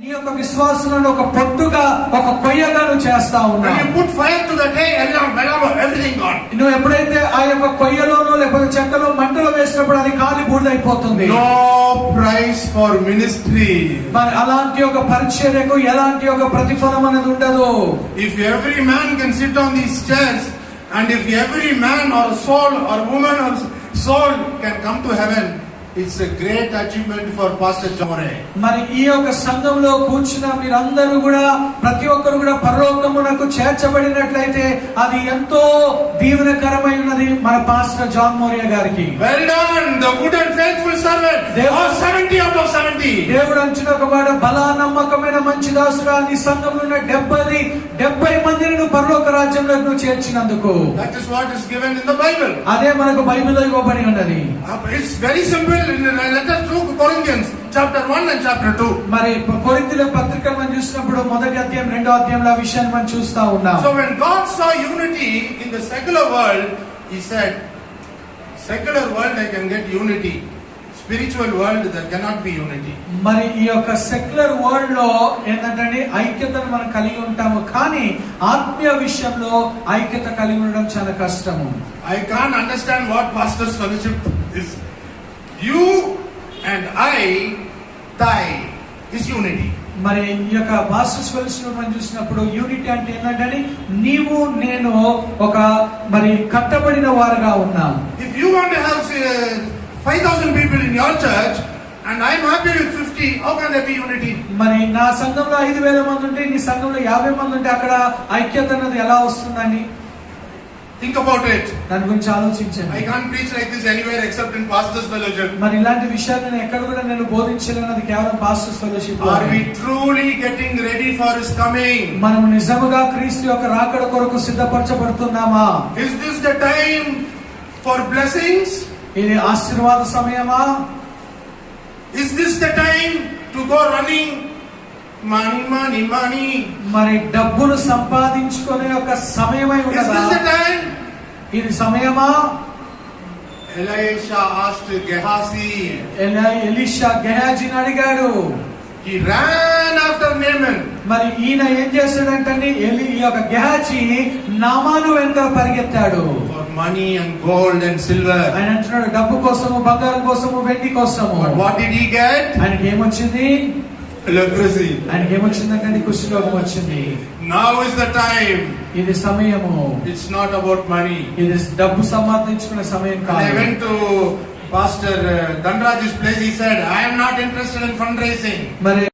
నీ యొక్క విశ్వాసులను ఒక పొట్టుగా ఒక కొయ్యగా నువ్వు చేస్తా ఉన్నావు. When you put fire to the clay, everything gone. నువ్వు ఎప్పుడైతే ఆ యొక్క కొయ్యలోనో లేకపోతే చెక్కలో మంటలో వేసినప్పుడు అది కాలి బూడిదైపోతుంది. No price for ministry. మరి అలాంటి ఒక పరిచర్యకు ఎలాంటి ఒక ప్రతిఫలం అనేది ఉండదు. If every man can sit on these chairs, and if every man or soul or woman or soul can come to heaven, it's a great achievement for Pastor Jamore. మరి ఈ యొక్క సంఘంలో కూర్చున్న మీరందరూ కూడా ప్రతి ఒక్కరు కూడా పరలోకమునకు చేర్చబడినట్లయితే అది ఎంతో దీవెనకరమైనది మన పాస్టర్ జాన్ మోరియా గారికి. Well done, the good and faithful servant. They are 70 out of 70. దేవుడు అంచిన ఒక మాట, బలా నమ్మకమైన మంచి దాసుడా, నీ సంఘంలో ఉన్న 70 మందిని నువ్వు పరలోక రాజ్యంలో నువ్వు చేర్చినందుకు. That is what is given in the Bible. అదే మనకు బైబిల్లో ఇవ్వబడి ఉన్నది. It's very simple. Let us look Corinthians chapter 1 and chapter 2. మరి కొరింథీయుల పత్రిక మనం చూసినప్పుడు మొదటి అధ్యాయం రెండో అధ్యాయంలో ఆ విషయాన్ని మనం చూస్తా ఉన్నాం. So when God saw unity in the secular world, he said, secular world I can get unity, spiritual world there cannot be unity. మరి ఈ యొక్క సెక్యులర్ వరల్డ్ లో ఏంటంటే ఐక్యతను మనం కలిగి ఉంటాము, కానీ ఆత్మీయ విషయంలో ఐక్యత కలిగి ఉండడం చాలా కష్టము. I can't understand what pastor's fellowship is. You and I, thy is unity. మరి ఈ యొక్క పాస్టర్స్ ఫెలోషిప్ మనం చూసినప్పుడు యూనిటీ అంటే ఏంటంటే నీవు నేను ఒక మరి కట్టబడిన వారుగా ఉన్నాం. If you want to have 5,000 people in your church and I am happy with 50, how can there be unity? మరి నా సంఘంలో 5,000 మంది ఉంటే నీ సంఘంలో 50 మంది ఉంటే అక్కడ ఐక్యత అనేది ఎలా వస్తుందని think about it. దాని గురించి ఆలోచించండి. I can't preach like this anywhere except in pastors fellowship. మరి ఇలాంటి విషయాలు నేను ఎక్కడ కూడా నేను బోధించలేనది కేవలం pastors fellowship. Are we truly getting ready for his coming? మనం నిజముగా క్రీస్తు యొక్క రాకడ కొరకు సిద్ధపరచబడుతున్నామా? Is this the time for blessings? ఇది ఆశీర్వాద సమయమా? Is this the time to go running money? మరి డబ్బులు సంపాదించుకునే ఒక సమయమై Is ఉన్నదా? this the time? ఇది సమయమా? Elisha asked Gehazi. ఎలీషా గెహాజీని అడిగాడు. He ran after Naaman. మరి ఈయన ఏం చేశాడంటే ఈ యొక్క గెహాజీ నామాను వెంట పరిగెత్తాడు. For money and gold and silver. ఆయన అంటున్నాడు డబ్బు కోసము, బంగారం కోసము, వెండి కోసము. But what did he get? ఆయనకి ఏమొచ్చింది? Leprosy. ఆయనకి ఏమొచ్చిందంటే కుష్ఠరోగం వచ్చింది. Now is the time. ఇది సమయము. It's not about money. ఇది డబ్బు సంపాదించుకునే సమయం కాదు. I went to Pastor Dhanraj's place. He said, I am not interested in fundraising. మరి